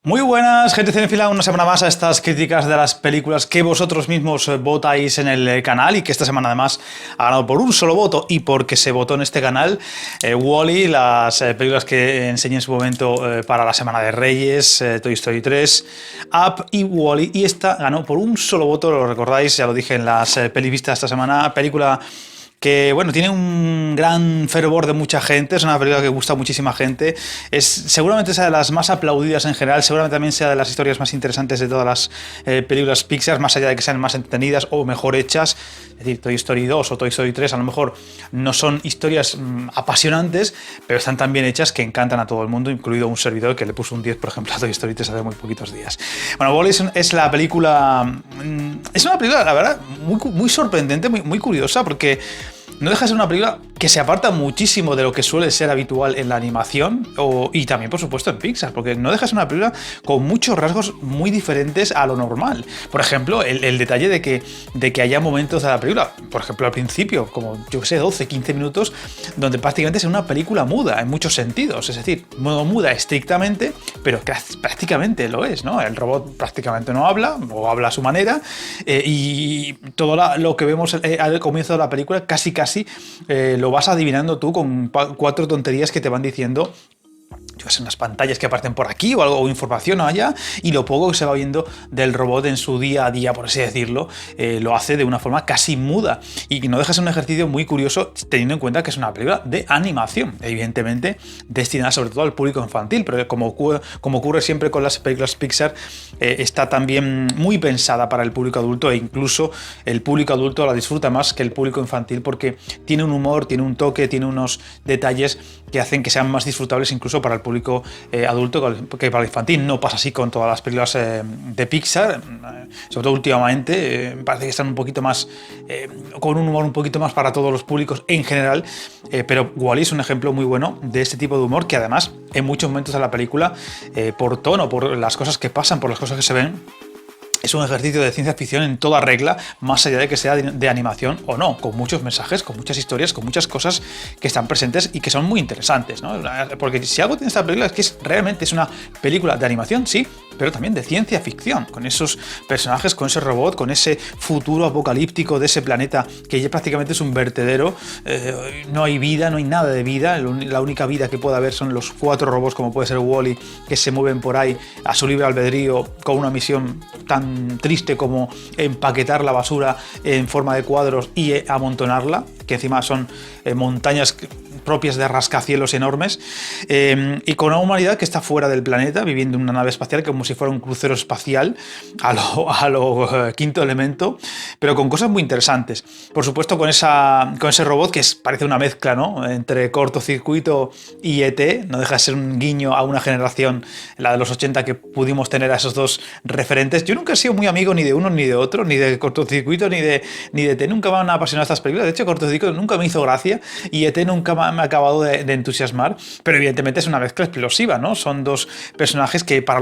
Muy buenas, gente cinéfila, una semana más a estas críticas de las películas que vosotros mismos votáis en el canal y que esta semana además ha ganado por un solo voto y porque se votó en este canal Wall-E, las películas que enseñé en su momento para la Semana de Reyes, Toy Story 3, Up y Wall-E, y esta ganó por un solo voto, lo recordáis, ya lo dije en las pelis vistas esta semana, película que bueno, tiene un gran fervor de mucha gente, es una película que gusta a muchísima gente, seguramente sea de las más aplaudidas en general, seguramente también sea de las historias más interesantes de todas las películas Pixar, más allá de que sean más entretenidas o mejor hechas. Es decir, Toy Story 2 o Toy Story 3 a lo mejor no son historias apasionantes, pero están tan bien hechas que encantan a todo el mundo, incluido un servidor que le puso un 10, por ejemplo, a Toy Story 3 hace muy poquitos días. Bueno, Wall-E es la película... Es una película, la verdad, muy sorprendente, muy curiosa, porque no deja de ser una película que se aparta muchísimo de lo que suele ser habitual en la animación y también, por supuesto, en Pixar, porque no deja de ser una película con muchos rasgos muy diferentes a lo normal. Por ejemplo, el detalle de que haya momentos de la película, por ejemplo, al principio, como yo que sé, 12, 15 minutos, donde prácticamente es una película muda en muchos sentidos. Es decir, no muda estrictamente, pero prácticamente lo es, ¿no? El robot prácticamente no habla, o habla a su manera, y todo lo que vemos al comienzo de la película casi lo vas adivinando tú con cuatro tonterías que te van diciendo, yo sé, unas pantallas que aparecen por aquí o algo, o información o allá, y lo poco que se va viendo del robot en su día a día, por así decirlo, lo hace de una forma casi muda, y que no deja de ser un ejercicio muy curioso teniendo en cuenta que es una película de animación, evidentemente destinada sobre todo al público infantil, pero como ocurre siempre con las películas Pixar, está también muy pensada para el público adulto, e incluso el público adulto la disfruta más que el público infantil porque tiene un humor, tiene un toque, tiene unos detalles que hacen que sean más disfrutables incluso para el público adulto que para el infantil. No pasa así con todas las películas de Pixar, sobre todo últimamente, me parece que están un poquito más, con un humor un poquito más para todos los públicos en general, pero Wall-E es un ejemplo muy bueno de este tipo de humor que además en muchos momentos de la película, por tono, por las cosas que pasan, por las cosas que se ven, es un ejercicio de ciencia ficción en toda regla, más allá de que sea de animación o no, con muchos mensajes, con muchas historias, con muchas cosas que están presentes y que son muy interesantes, ¿no? Porque si algo tiene esta película es que realmente es una película de animación, sí, pero también de ciencia ficción, con esos personajes, con ese robot, con ese futuro apocalíptico de ese planeta que ya prácticamente es un vertedero, no hay vida, no hay nada de vida, la única vida que puede haber son los cuatro robots, como puede ser Wall-E, que se mueven por ahí a su libre albedrío con una misión tan triste como empaquetar la basura en forma de cuadros y amontonarla, que encima son montañas propias de rascacielos enormes, y con una humanidad que está fuera del planeta, viviendo en una nave espacial como si fuera un crucero espacial a lo Quinto Elemento, pero con cosas muy interesantes. Por supuesto, con ese robot que parece una mezcla, ¿no?, entre Cortocircuito y ET, no deja de ser un guiño a una generación, la de los 80, que pudimos tener a esos dos referentes. Yo nunca he sido muy amigo ni de uno ni de otro, ni de Cortocircuito ni de ET, nunca me han apasionado estas películas. De hecho, Cortocircuito nunca me hizo gracia y ET nunca me ha acabado de entusiasmar, pero evidentemente es una mezcla explosiva, ¿no? Son dos personajes que para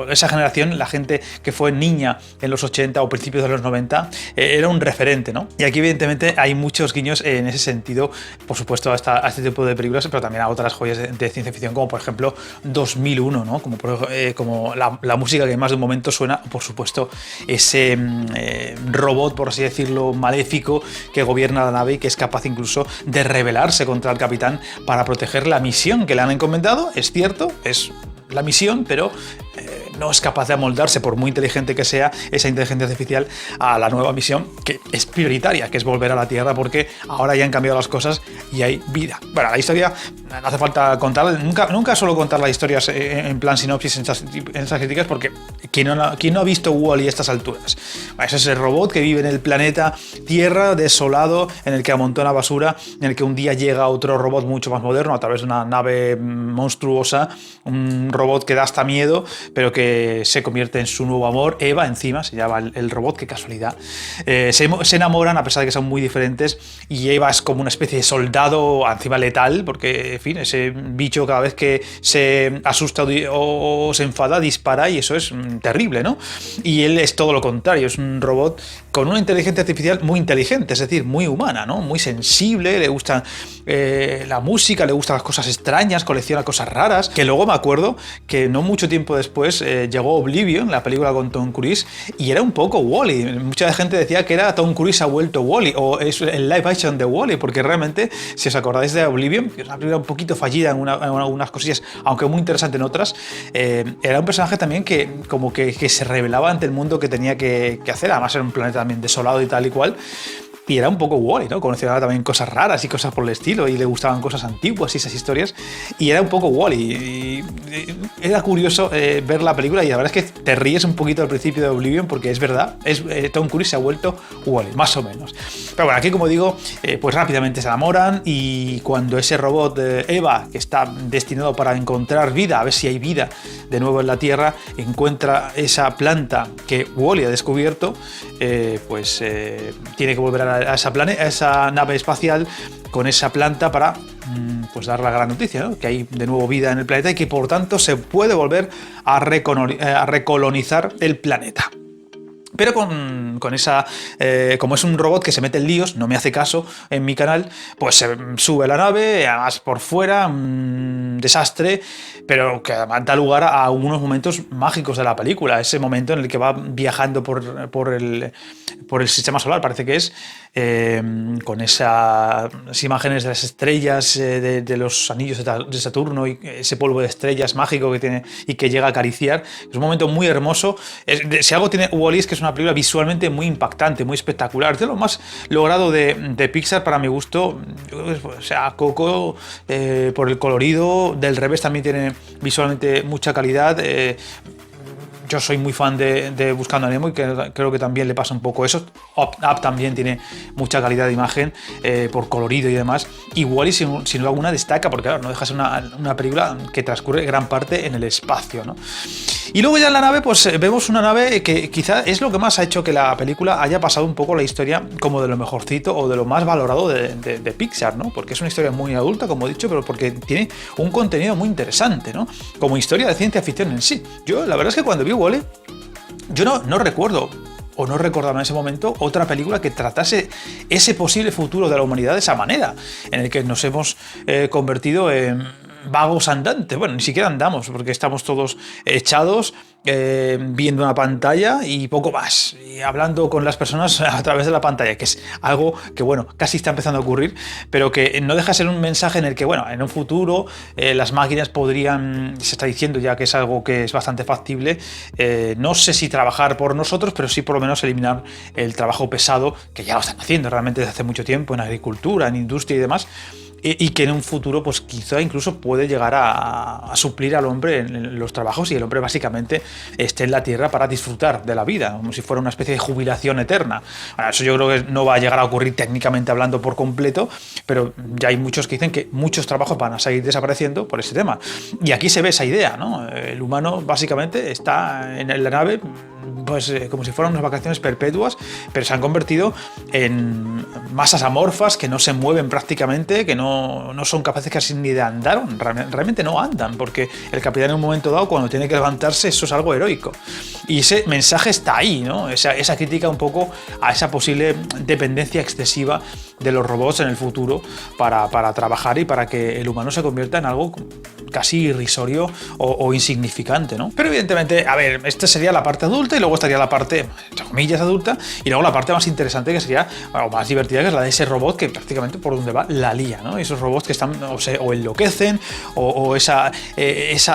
esa generación, la gente que fue niña en los 80 o principios de los 90, era un referente, ¿no? Y aquí evidentemente hay muchos guiños en ese sentido, por supuesto a este tipo de películas, pero también a otras joyas de ciencia ficción, como por ejemplo 2001, ¿no? Como la música que más de un momento suena, por supuesto, ese robot, por así decirlo, maléfico que gobierna la nave y que es capaz incluso de rebelarse contra el capitán para proteger la misión que le han encomendado. Es cierto, es la misión, pero no es capaz de amoldarse, por muy inteligente que sea esa inteligencia artificial, a la nueva misión que es prioritaria, que es volver a la Tierra, porque ahora ya han cambiado las cosas y hay vida. Bueno, la historia no hace falta contarla, nunca suelo contar las historias en plan sinopsis en estas críticas, porque ¿quién no ha visto Wall-E a estas alturas? Es ese robot que vive en el planeta Tierra desolado, en el que amontona basura, en el que un día llega otro robot mucho más moderno a través de una nave monstruosa, un robot que da hasta miedo, pero que se convierte en su nuevo amor. Eva, encima, se llama el robot, qué casualidad. Se enamoran a pesar de que son muy diferentes, y Eva es como una especie de soldado, encima letal, porque, en fin, ese bicho cada vez que se asusta o se enfada dispara, y eso es terrible, ¿no? Y él es todo lo contrario, es un robot con una inteligencia artificial muy inteligente, es decir, muy humana, ¿no? Muy sensible, le gusta la música, le gustan las cosas extrañas, colecciona cosas raras, que luego me acuerdo que no mucho tiempo después llegó Oblivion, la película con Tom Cruise, y era un poco Wall-E. Mucha gente decía que era Tom Cruise ha vuelto Wall-E, o es el live action de Wall-E, porque realmente, si os acordáis de Oblivion, que es una película un poquito fallida en algunas cosillas, aunque muy interesante en otras, era un personaje también que como que se rebelaba ante el mundo que tenía que hacer. Además era un planeta también desolado y tal y cual. Y era un poco Wall-E, ¿no? Conocía también cosas raras y cosas por el estilo, y le gustaban cosas antiguas y esas historias, y era un poco Wall-E. Y era curioso ver la película, y la verdad es que te ríes un poquito al principio de Oblivion, porque es verdad, Tom Cruise se ha vuelto Wall-E, más o menos. Pero bueno, aquí, como digo, pues rápidamente se enamoran, y cuando ese robot Eva, que está destinado para encontrar vida, a ver si hay vida de nuevo en la Tierra, encuentra esa planta que Wall-E ha descubierto, pues tiene que volver a esa nave espacial con esa planta para pues dar la gran noticia, ¿no? Que hay de nuevo vida en el planeta, y que por tanto se puede volver a recolonizar el planeta. Pero con esa, como es un robot que se mete en líos, no me hace caso en mi canal, pues se sube a la nave, además por fuera, un desastre, pero que además da lugar a unos momentos mágicos de la película. Ese momento en el que va viajando por el sistema solar, parece que es, con esas imágenes de las estrellas, de los anillos de Saturno, y ese polvo de estrellas mágico que tiene y que llega a acariciar. Es un momento muy hermoso. Si algo tiene Wall-E, es que es una película visualmente muy impactante, muy espectacular. Es de lo más logrado de Pixar para mi gusto. O sea, Coco, por el colorido, del revés también tiene visualmente mucha calidad. Yo soy muy fan de Buscando a Nemo, y creo que también le pasa un poco eso. Up también tiene mucha calidad de imagen, por colorido y demás. Y Wall-E, sin duda alguna, destaca, porque claro, no deja de ser una película que transcurre gran parte en el espacio, ¿no? Y luego ya en la nave, pues vemos una nave que quizá es lo que más ha hecho que la película haya pasado un poco la historia como de lo mejorcito o de lo más valorado de Pixar, ¿no? Porque es una historia muy adulta, como he dicho, pero porque tiene un contenido muy interesante, ¿no? Como historia de ciencia ficción en sí. Yo, la verdad es que cuando vi Wall-E, yo no recuerdo, o no recordaba en ese momento, otra película que tratase ese posible futuro de la humanidad de esa manera, en el que nos hemos convertido en vagos andantes. Bueno, ni siquiera andamos, porque estamos todos echados, viendo una pantalla y poco más, y hablando con las personas a través de la pantalla, que es algo que, bueno, casi está empezando a ocurrir, pero que no deja de ser un mensaje en el que, bueno, en un futuro las máquinas podrían, se está diciendo ya que es algo que es bastante factible, no sé si trabajar por nosotros, pero sí por lo menos eliminar el trabajo pesado, que ya lo están haciendo realmente desde hace mucho tiempo en agricultura, en industria y demás, y que en un futuro, pues quizá incluso puede llegar a suplir al hombre en los trabajos, y el hombre básicamente esté en la Tierra para disfrutar de la vida, como si fuera una especie de jubilación eterna. Bueno, eso yo creo que no va a llegar a ocurrir técnicamente hablando por completo, pero ya hay muchos que dicen que muchos trabajos van a seguir desapareciendo por ese tema. Y aquí se ve esa idea, ¿no? El humano básicamente está en la nave, pues como si fueran unas vacaciones perpetuas, pero se han convertido en masas amorfas que no se mueven prácticamente, que no son capaces casi ni de andar. Realmente no andan, porque el capitán en un momento dado, cuando tiene que levantarse, eso es algo heroico. Y ese mensaje está ahí, ¿no? Esa crítica un poco a esa posible dependencia excesiva de los robots en el futuro para trabajar, y para que el humano se convierta en algo casi irrisorio o insignificante, ¿no? Pero evidentemente, a ver, esta sería la parte adulta, y luego estaría la parte, entre comillas, adulta, y luego la parte más interesante, que sería, o más divertida, que es la de ese robot que prácticamente por donde va la lía, ¿no? Esos robots que están o enloquecen, o esa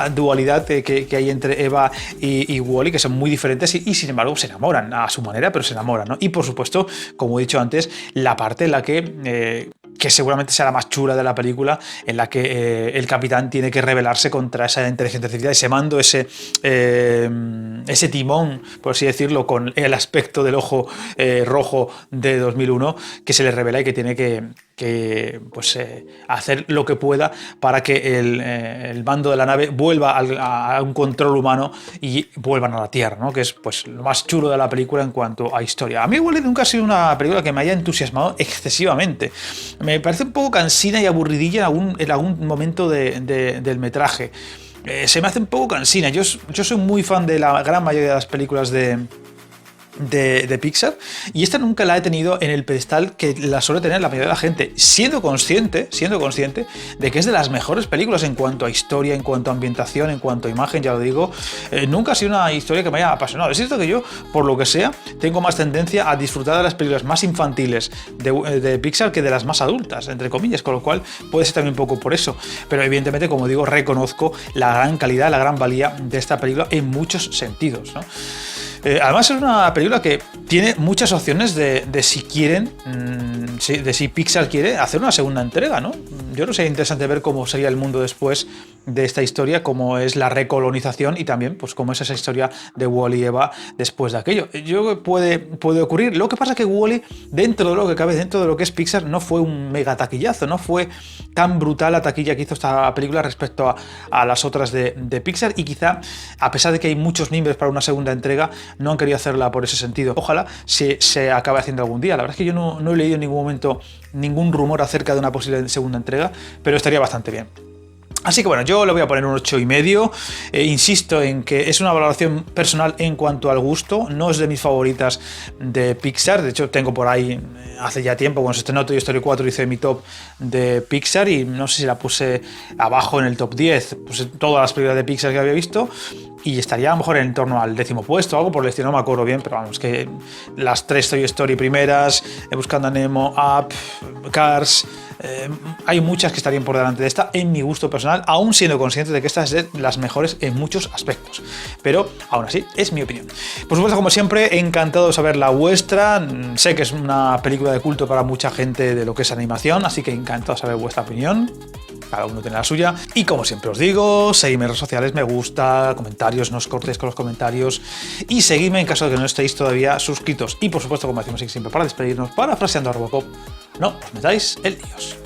dualidad que hay entre Eva y Wall-E, que son muy diferentes, y sin embargo se enamoran a su manera, pero se enamoran, ¿no? Y por supuesto, como he dicho antes, la parte en la que seguramente será la más chula de la película, en la que el capitán tiene que rebelarse contra esa inteligencia artificial, ese mando, ese timón, por así decirlo, con el aspecto del ojo rojo de 2001, que se le revela y que tiene que pues, hacer lo que pueda para que el mando de la nave vuelva a un control humano y vuelvan a la Tierra, ¿no? Que es pues lo más chulo de la película en cuanto a historia. A mí WALL-E nunca ha sido una película que me haya entusiasmado excesivamente. Me parece un poco cansina y aburridilla en algún momento del metraje. Se me hace un poco cansina. Yo soy muy fan de la gran mayoría de las películas de Pixar, y esta nunca la he tenido en el pedestal que la suele tener la mayoría de la gente, siendo consciente de que es de las mejores películas en cuanto a historia, en cuanto a ambientación, en cuanto a imagen, ya lo digo. Nunca ha sido una historia que me haya apasionado. Es cierto que yo, por lo que sea, tengo más tendencia a disfrutar de las películas más infantiles de Pixar que de las más adultas, entre comillas, con lo cual puede ser también un poco por eso, pero evidentemente, como digo, reconozco la gran calidad, la gran valía de esta película en muchos sentidos, ¿no? Además es una película que tiene muchas opciones de si quieren, de si Pixar quiere hacer una segunda entrega, ¿no? Yo creo que sería interesante ver cómo sería el mundo después de esta historia, cómo es la recolonización y también pues cómo es esa historia de Wall-E y Eva después de aquello. Yo creo que puede ocurrir. Lo que pasa es que Wall-E, dentro de lo que cabe, dentro de lo que es Pixar, no fue un mega taquillazo, no fue tan brutal la taquilla que hizo esta película respecto a las otras de Pixar, y quizá, a pesar de que hay muchos mimbres para una segunda entrega, no han querido hacerla por ese sentido. Ojalá se acabe haciendo algún día. La verdad es que yo no he leído en ningún momento ningún rumor acerca de una posible segunda entrega, pero estaría bastante bien. Así que bueno, yo le voy a poner un 8,5. Insisto en que es una valoración personal en cuanto al gusto, no es de mis favoritas de Pixar. De hecho, tengo por ahí, hace ya tiempo, cuando se estrenó Toy Story 4, hice mi top de Pixar y no sé si la puse abajo en el top 10, puse todas las películas de Pixar que había visto y estaría a lo mejor en torno al 10º puesto, algo por el estilo, no me acuerdo bien, pero vamos, que las 3 Toy Story primeras, Buscando a Nemo, Up, Cars, hay muchas que estarían por delante de esta en mi gusto personal, aún siendo consciente de que esta es de las mejores en muchos aspectos, pero aún así es mi opinión. Por supuesto, como siempre, encantado de saber la vuestra. Sé que es una película de culto para mucha gente de lo que es animación, así que encantado de saber vuestra opinión. Cada uno tiene la suya. Y como siempre os digo, seguidme en redes sociales, me gusta, comentarios, no os cortéis con los comentarios. Y seguidme en caso de que no estéis todavía suscritos. Y por supuesto, como decimos siempre para despedirnos, parafraseando a Robocop, no os metáis el líos.